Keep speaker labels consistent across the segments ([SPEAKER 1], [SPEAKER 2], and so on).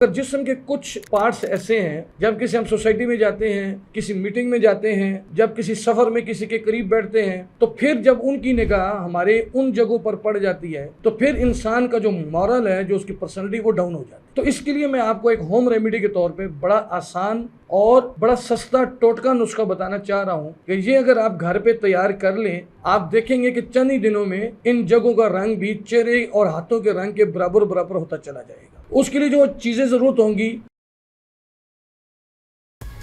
[SPEAKER 1] जिस्म के कुछ पार्ट्स ऐसे हैं, जब किसी हम सोसाइटी में जाते हैं, किसी मीटिंग में जाते हैं, जब किसी सफर में किसी के करीब बैठते हैं, तो फिर जब उनकी निगाह हमारे उन जगहों पर पड़ जाती है तो फिर इंसान का जो मॉरल है, जो उसकी पर्सनैलिटी, वो डाउन हो जाती है। तो इसके लिए मैं आपको एक होम रेमेडी के तौर पे बड़ा आसान और बड़ा सस्ता टोटका नुस्खा बताना चाह रहा हूँ कि ये अगर आप घर पे तैयार कर लें, आप देखेंगे कि चंद ही दिनों में इन जगहों का रंग भी चेहरे और हाथों के रंग के बराबर बराबर होता चला जाएगा। उसके लिए जो चीज़ें ज़रूरत होंगी,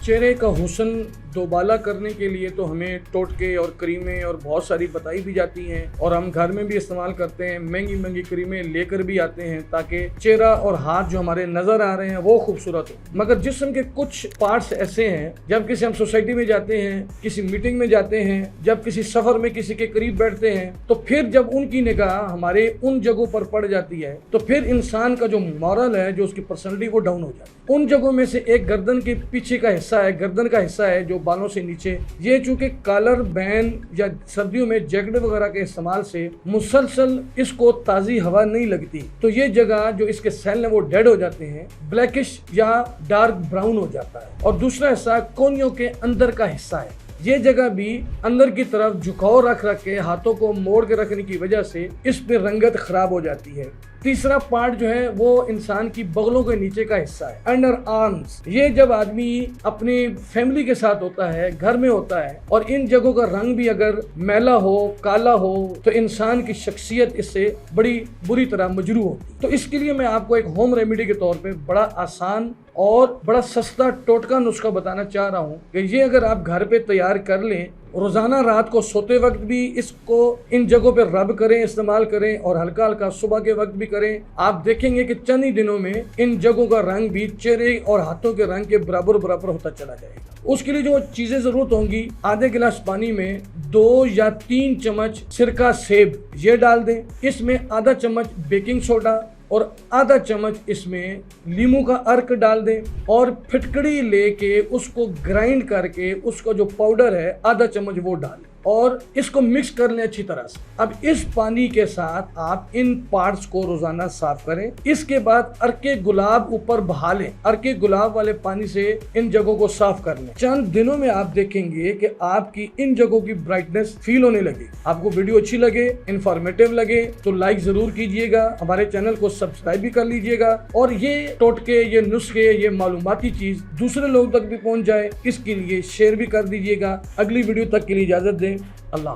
[SPEAKER 1] चेहरे का हुस्न दोबाला करने के लिए तो हमें टोटके और क्रीमें और बहुत सारी बताई भी जाती हैं और हम घर में भी इस्तेमाल करते हैं। महंगी महंगी क्रीमें लेकर भी आते हैं ताकि चेहरा और हाथ जो हमारे नजर आ रहे हैं वो खूबसूरत हो। मगर जिस्म के कुछ पार्ट्स ऐसे हैं, जब किसी हम सोसाइटी में जाते हैं, किसी मीटिंग में जाते हैं, जब किसी सफर में किसी के करीब बैठते हैं, तो फिर जब उनकी निगाह हमारे उन जगहों पर पड़ जाती है तो फिर इंसान का जो मॉरल है, जो उसकी पर्सनैलिटी, वो डाउन हो जाती है। उन जगहों में से एक गर्दन के पीछे का हिस्सा है, गर्दन का हिस्सा है जो बालों से नीचे, ये चूंकि कॉलर बैंड या सर्दियों में जैकेट वगैरह के इस्तेमाल से मुसलसल इसको ताज़ी हवा नहीं लगती, तो ये जगह जो इसके सेल है वो डेड हो जाते हैं, ब्लैकिश या डार्क ब्राउन हो जाता है। और दूसरा हिस्सा कोनियों के अंदर का हिस्सा है, ये जगह भी अंदर की तरफ झुकाव रख के हाथों को मोड़ के रखने की वजह से इस पे रंगत खराब हो जाती है। तीसरा पार्ट जो है वो इंसान की बगलों के नीचे का हिस्सा है, अंडर आर्म्स। ये जब आदमी अपनी फैमिली के साथ होता है, घर में होता है, और इन जगहों का रंग भी अगर मैला हो, काला हो, तो इंसान की शख्सियत इससे बड़ी बुरी तरह मजरू होती है। तो इसके लिए मैं आपको एक होम रेमेडी के तौर पे बड़ा आसान और बड़ा सस्ता टोटका नुस्खा बताना चाह रहा हूँ कि ये अगर आप घर पे तैयार कर लें, रोजाना रात को सोते वक्त भी इसको इन जगहों पे रब करें, इस्तेमाल करें, और हल्का हल्का सुबह के वक्त भी करें, आप देखेंगे कि चंद ही दिनों में इन जगहों का रंग भी चेहरे और हाथों के रंग के बराबर बराबर होता चला जाएगा। उसके लिए जो चीजें जरूरत होंगी, आधे गिलास पानी में 2 या 3 चम्मच सिरका सेब ये डाल दें, इसमें आधा चम्मच बेकिंग सोडा और आधा चम्मच इसमें नींबू का अर्क डाल दें, और फिटकड़ी लेके उसको ग्राइंड करके उसका जो पाउडर है आधा चम्मच वो डालें और इसको मिक्स कर लें अच्छी तरह से। अब इस पानी के साथ आप इन पार्ट्स को रोजाना साफ करें। इसके बाद अर्के गुलाब ऊपर बहा लें, अर्के गुलाब वाले पानी से इन जगहों को साफ कर लें। चंद दिनों में आप देखेंगे कि आपकी इन जगहों की ब्राइटनेस फील होने लगी। आपको वीडियो अच्छी लगे, इंफॉर्मेटिव लगे तो लाइक जरूर कीजिएगा, हमारे चैनल को सब्सक्राइब भी कर लीजिएगा, और ये टोटके, ये नुस्खे, ये मालूमाती चीज दूसरे लोगों तक भी पहुंच जाए, इसके लिए शेयर भी कर दीजिएगा। अगली वीडियो तक के लिए इजाजत दें। अल्लाह।